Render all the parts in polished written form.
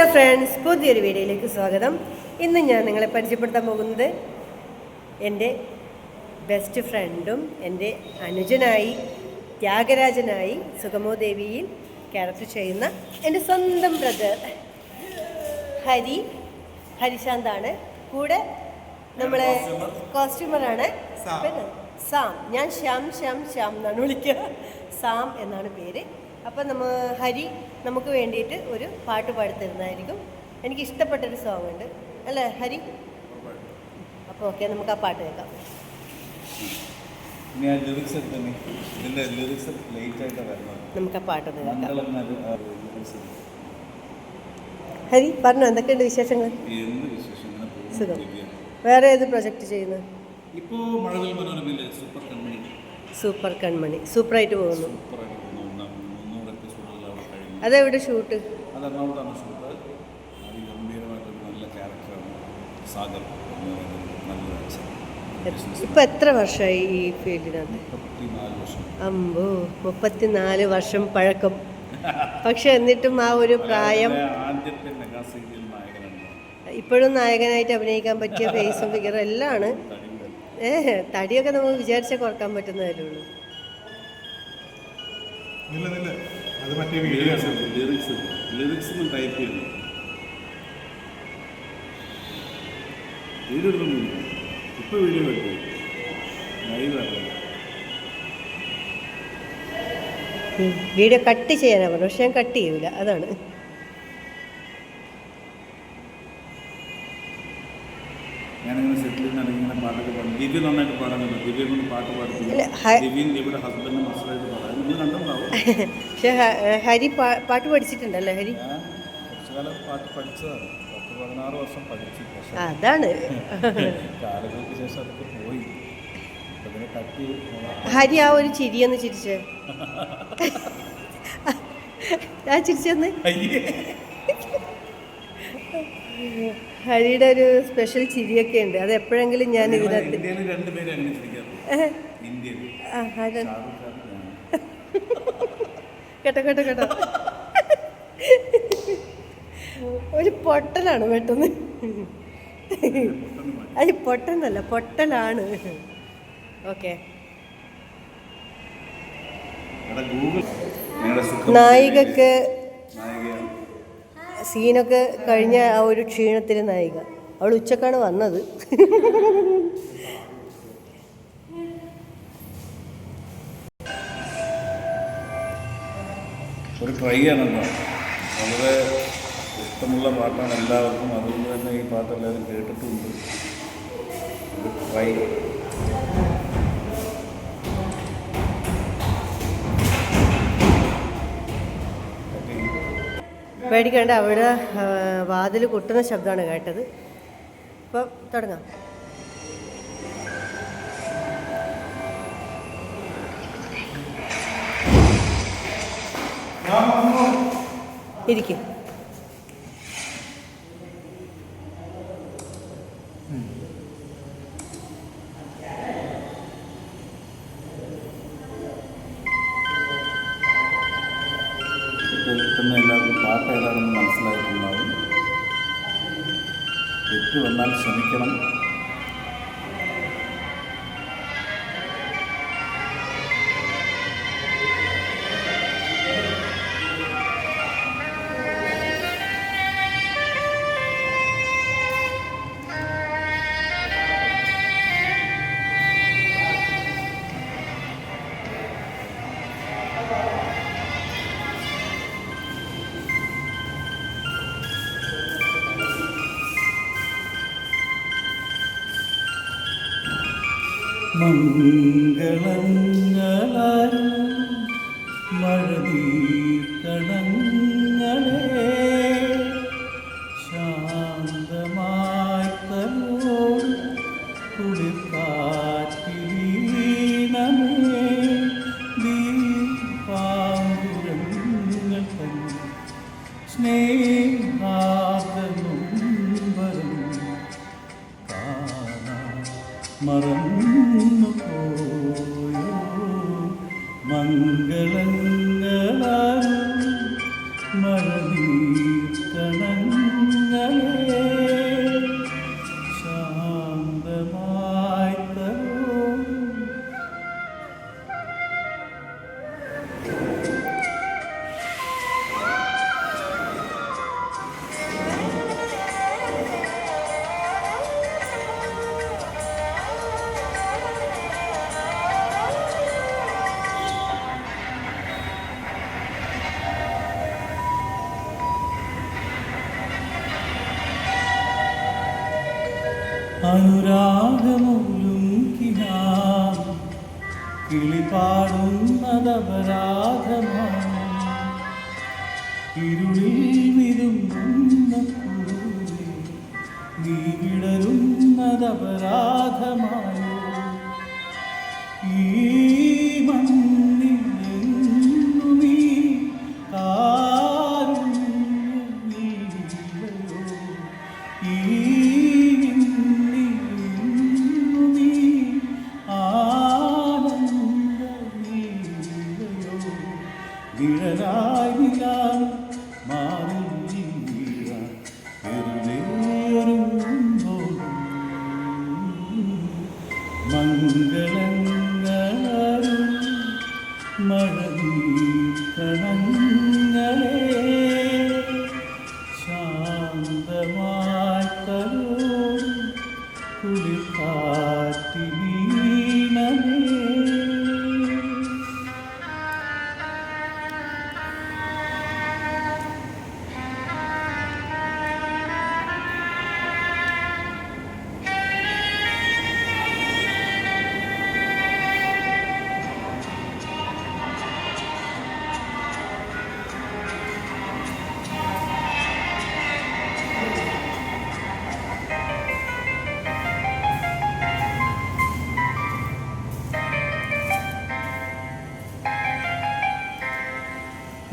Hello friends, പുതിയൊരു വീഡിയോയിലേക്ക് സ്വാഗതം. ഇന്ന് ഞാൻ നിങ്ങളെ പരിചയപ്പെടുത്താൻ പോകുന്നത് എൻ്റെ ബെസ്റ്റ് ഫ്രണ്ടും എൻ്റെ അനുജനായി ത്യാഗരാജനായി സുഗമോ ദേവിയിൽ ക്യാരക്ടർ ചെയ്യുന്ന എൻ്റെ സ്വന്തം ബ്രദർ ഹരിശാന്താണ്. കൂടെ നമ്മളെ കോസ്റ്റ്യൂമറാണ് സാം. ഞാൻ ശ്യാം എന്നാണ് വിളിക്കുക. സാം എന്നാണ് പേര്. അപ്പം ഹരി നമുക്ക് വേണ്ടിയിട്ട് ഒരു പാട്ട് പാടിത്തരുന്നതായിരിക്കും. എനിക്ക് ഇഷ്ടപ്പെട്ടൊരു സോങ് ഉണ്ട് അല്ലേ ഹരി? അപ്പോൾ ഓക്കെ, നമുക്ക് ആ പാട്ട് കേൾക്കാം. നമുക്ക് ആ പാട്ടൊന്ന് കേൾക്കാം. ഹരി പറഞ്ഞു, എന്തൊക്കെയുണ്ട് വിശേഷങ്ങൾ? സുഖം. വേറെ ഏത് പ്രൊജക്റ്റ് ചെയ്യുന്നത്? സൂപ്പർ കൺമണി സൂപ്പറായിട്ട് പോകുന്നു. അതെവിടെ ഷൂട്ട്? ഇപ്പം എത്ര വർഷമായി ഈ ഫീൽഡിനകത്ത്? അമ്പോ, 34 വർഷം പഴക്കം. പക്ഷെ എന്നിട്ടും ആ ഒരു പ്രായം, ഇപ്പോഴും നായകനായിട്ട് അഭിനയിക്കാൻ പറ്റിയ ഫേസും ഫിഗറും എല്ലാം ആണ്. തടിയൊക്കെ നമുക്ക് വിചാരിച്ചാൽ കുറക്കാൻ പറ്റുന്നതല്ലേ ഉള്ളൂ. വീഡിയോ കട്ട് ചെയ്യാനാ പറഞ്ഞു, പക്ഷെ ഞാൻ കട്ട് ചെയ്യൂല. അതാണ് ഞാനിങ്ങനെ സെറ്റിൽ നിന്നാണ് ഇങ്ങനെ പാട്ടൊക്കെ പാടും. ദിവ്യ നന്നായിട്ട് പാടുന്നുണ്ട്. ദിവ്യ കൊണ്ട് പാട്ട് പാടുന്നില്ല. ദിവ്യയും ദിവ്യയുടെ ഹസ്ബൻഡും മസായിട്ട് പാടാം. നിങ്ങൾ കണ്ടുണ്ടാവും. പക്ഷെ ഹരി പാട്ട് പഠിച്ചിട്ടുണ്ടല്ലേ? ഹരി കുറച്ചു കാലം പാട്ട് പഠിച്ചതാണ്. 16 വർഷം പഠിച്ചു. അതാണ് കാലങ്ങൾക്ക് ശേഷം അതൊക്കെ പോയി. അതിനെ കട്ടി. ഹരി ആ ഒരു ചിരിയൊന്ന് ചിരിച്ചേ. ആ ചിരിച്ചെന്ന് ഹരിയുടെ ഒരു സ്പെഷ്യൽ ചിരിയൊക്കെ ഉണ്ട്. അത് എപ്പോഴെങ്കിലും ഞാൻ ഇതിനകത്ത് കേട്ടോ ഒരു പൊട്ടലാണ് പെട്ടെന്ന്. അത് പൊട്ടെന്നല്ല, പൊട്ടലാണ്. ഓക്കെ. നായികക്ക് സീനൊക്കെ കഴിഞ്ഞ ആ ഒരു ക്ഷീണത്തിൽ നായിക, അവൾ ഉച്ചക്കാണ് വന്നത്. ഒരു ട്രൈ ആണല്ലോ, വളരെ ഇഷ്ടമുള്ള പാട്ടാണ് എല്ലാവർക്കും. അതുകൊണ്ട് തന്നെ ഈ പാട്ട് എല്ലാവരും കേട്ടിട്ടുമുണ്ട്. ഒരു ട്രൈ. പേടിക്കേണ്ട, അവിടെ വാതിൽ കൊട്ടുന്ന ശബ്ദമാണ് കേട്ടത്. അപ്പം തുടങ്ങാം. ഇരിക്കും. കേൾക്കുന്ന എല്ലാവർക്കും പാട്ട് ഏതാണെന്ന് മനസ്സിലായിട്ടുണ്ടാവും. തെറ്റ് വന്നാൽ ക്ഷമിക്കണം. മംഗളങ്ങളാൽ മഴനീർക്കണങ്ങളെ ശാന്തമായി തലോട് കുളിർക്കാറ്റിലീണമേ ദീപാങ്കുരങ്ങൾ തൻ സ്നേഹാർദ്ദനൊമ്പരം മറന്നു പോയോ മംഗളങ്ങളാൽ മഴനീർക്കണ കണങ്ങളെ ശാന്തമായി തരൂ. അനുരാഗമൂലും കിനാം കിളിപാടുന്നതപരാധമാണ്. ഇരുളിൽ വിരുമ്പുന്ന പൂവേ നീ വിടരുന്നതപരാധമായോ. ഈ മണ്ണിലെന്നു നീ കാരുണ്യമില്ലയോ. ഈ വിഴലായി വിഴാൻ മാറി വീഴാൻ വെറുതെയൊരുമ്പോൾ മംഗളങ്ങളും മഴനീർക്കണങ്ങളെ ശാന്തമായി തലോടും കുളിർക്കാറ്റിനീണമേ.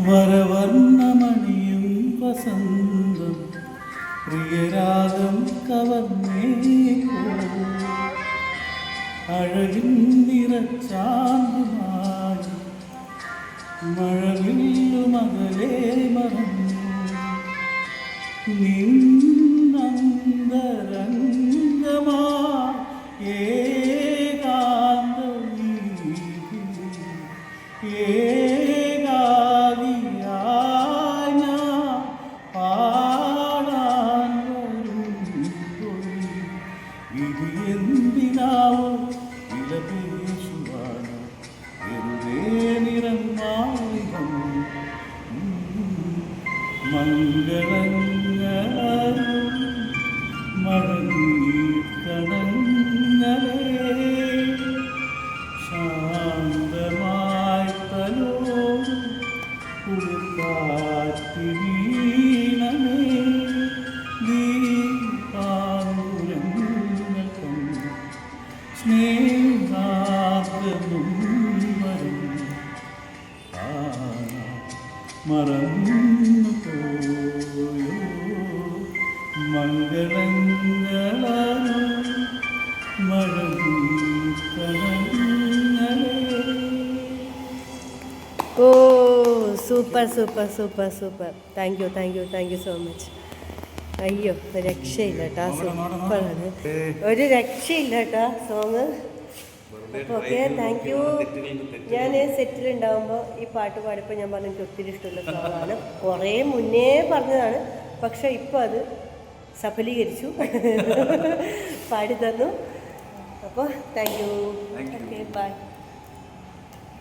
വരവർണ്ണമണിയും വസന്തം പ്രിയരാഗം കവർന്നേക്കോ. അഴകിൻ നിറച്ചാന്തുമായി മഴവില്ലുമകലേ മറന്നു. നിന്നന്തരംഗമാ ഏകാന്ത എന്തിനാവോ വിലപേശുവാനോ വെറുതെ നിറമാളികം. മംഗളങ്ങളും മഴനീർക്കണങ്ങളെ ശാന്തമായി തലോടും കുളിർക്കാറ്റിനീണമേ. സ്നേഹാർദ്രമും വരും മറന്നു പോയോ. മംഗളങ്ങളും മഴനീർക്കണങ്ങളെ. ഓ super super super super. Thank you thank you thank you so much. അയ്യോ രക്ഷയില്ല കേട്ടോ, സൂപ്പറാണ്, ഒരു രക്ഷയില്ല കേട്ടോ സോങ്. അപ്പോൾ ഓക്കെ താങ്ക് യു. ഞാൻ സെറ്റിലുണ്ടാകുമ്പോൾ ഈ പാട്ട് പാടിയപ്പോൾ ഞാൻ പറഞ്ഞു എനിക്ക് ഒത്തിരി ഇഷ്ടമുള്ള സോങ്ങാണ്. കുറേ മുന്നേ പറഞ്ഞതാണ്, പക്ഷേ ഇപ്പോൾ അത് സഫലീകരിച്ചു, പാടി തന്നു. അപ്പോൾ താങ്ക് യു. Okay bye.